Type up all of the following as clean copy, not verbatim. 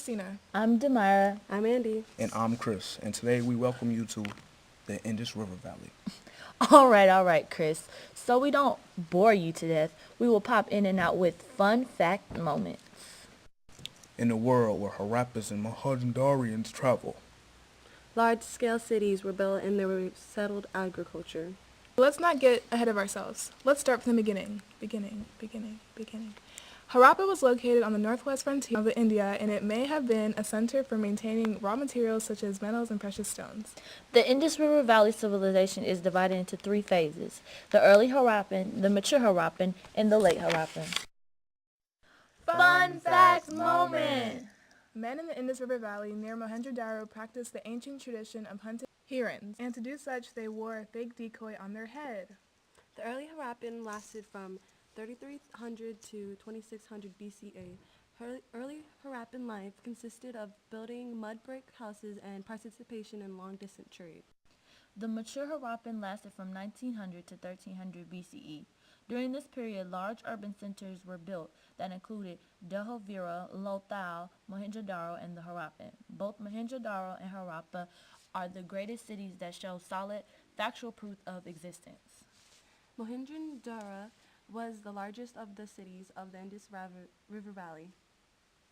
Christina. I'm Demira. I'm Andy. And I'm Chris. And today we welcome you to the Indus River Valley. All right, Chris. So we don't bore you to death, we will pop in and out with fun fact moments. In a world where Harappas and Mohenjo-darians travel, Large-scale cities were built and there were settled agriculture. Let's not get ahead of ourselves. Let's start from the beginning. Harappa was located on the northwest frontier of India, and it may have been a center for maintaining raw materials such as metals and precious stones. The Indus River Valley civilization is divided into three phases: the early Harappan, the mature Harappan, and the late Harappan. Fun fact moment! Men in the Indus River Valley near Mohenjo-daro practiced the ancient tradition of hunting herons, and to do such they wore a fake decoy on their head. The early Harappan lasted from 3300 to 2600 BCE. Early Harappan life consisted of building mud brick houses and participation in long-distance trade. The mature Harappan lasted from 1900 to 1300 BCE. During this period, large urban centers were built that included Dholavira, Lothal, Mohenjo-daro, and the Harappan. Both Mohenjo-daro and Harappa are the greatest cities that show solid, factual proof of existence. Mohenjo-daro was the largest of the cities of the Indus River Valley.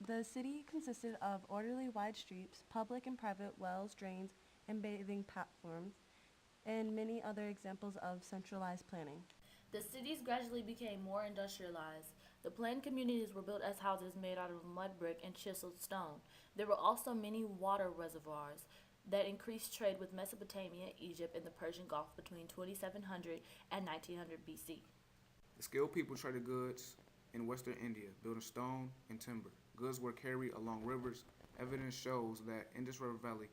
The city consisted of orderly wide streets, public and private wells, drains, and bathing platforms, and many other examples of centralized planning. The cities gradually became more industrialized. The planned communities were built as houses made out of mud brick and chiseled stone. There were also many water reservoirs that increased trade with Mesopotamia, Egypt, and the Persian Gulf between 2700 and 1900 BC. the skilled people traded goods in western India, building stone and timber. Goods were carried along rivers. Evidence shows that Indus River Valley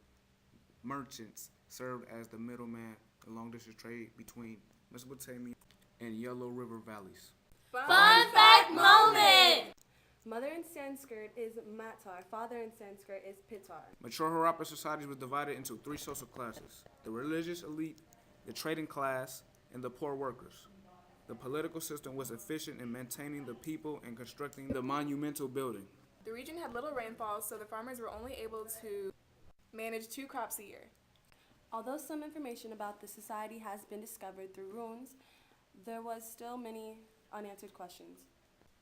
merchants served as the middleman in long-distance trade between Mesopotamia and Yellow River valleys. Fun fact moment! Mother in Sanskrit is Matar. Father in Sanskrit is Pitar. Mature Harappa societies were divided into three social classes: the religious elite, the trading class, and the poor workers. The political system was efficient in maintaining the people and constructing the monumental building. The region had little rainfall, so the farmers were only able to manage 2 crops a year. Although some information about the society has been discovered through ruins, there was still many unanswered questions.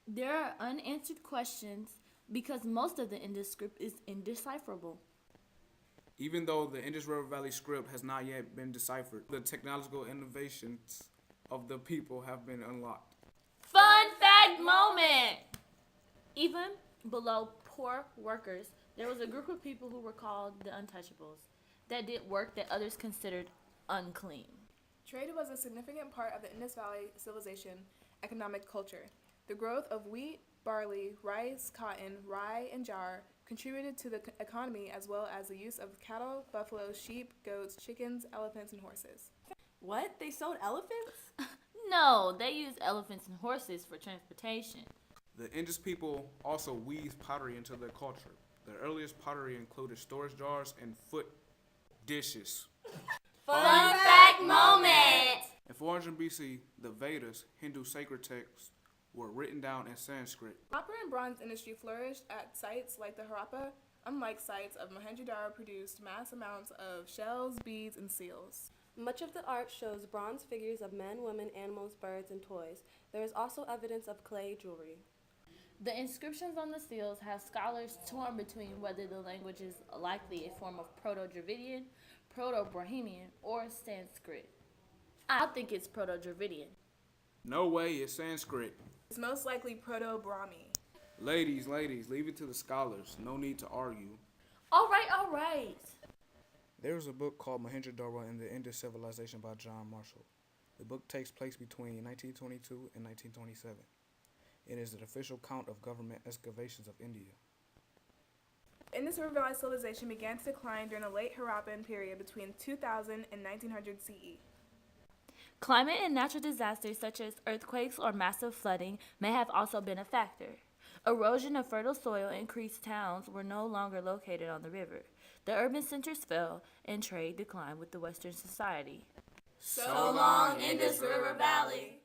There are unanswered questions because most of the Indus script is indecipherable. Even though the Indus River Valley script has not yet been deciphered, the technological innovations of the people have been unlocked. Fun fact moment! Even below poor workers, there was a group of people who were called the untouchables that did work that others considered unclean. Trade was a significant part of the Indus Valley civilization economic culture. The growth of wheat, barley, rice, cotton, rye, and jar contributed to the economy, as well as the use of cattle, buffalo, sheep, goats, chickens, elephants, and horses. What? They sold elephants? No, they used elephants and horses for transportation. The Indus people also weaved pottery into their culture. The earliest pottery included storage jars and foot dishes. Fun fact moment! In 400 BC, the Vedas, Hindu sacred texts, were written down in Sanskrit. Copper and bronze industry flourished at sites like the Harappa, unlike sites of Mohenjo-daro produced mass amounts of shells, beads, and seals. Much of the art shows bronze figures of men, women, animals, birds, and toys. There is also evidence of clay jewelry. The inscriptions on the seals have scholars torn between whether the language is likely a form of Proto-Dravidian, Proto-Bohemian, or Sanskrit. I think it's Proto-Dravidian. No way, it's Sanskrit. It's most likely Proto-Brahmi. Ladies, leave it to the scholars. No need to argue. All right. There is a book called Mohenjo-daro and the Indus Civilization by John Marshall. The book takes place between 1922 and 1927. It is an official count of government excavations of India. Indus River Valley civilization began to decline during the late Harappan period between 2000 and 1900 CE. Climate and natural disasters such as earthquakes or massive flooding may have also been a factor. Erosion of fertile soil increased towns were no longer located on the river. The urban centers fell, and trade declined with the Western society. So long, Indus River Valley!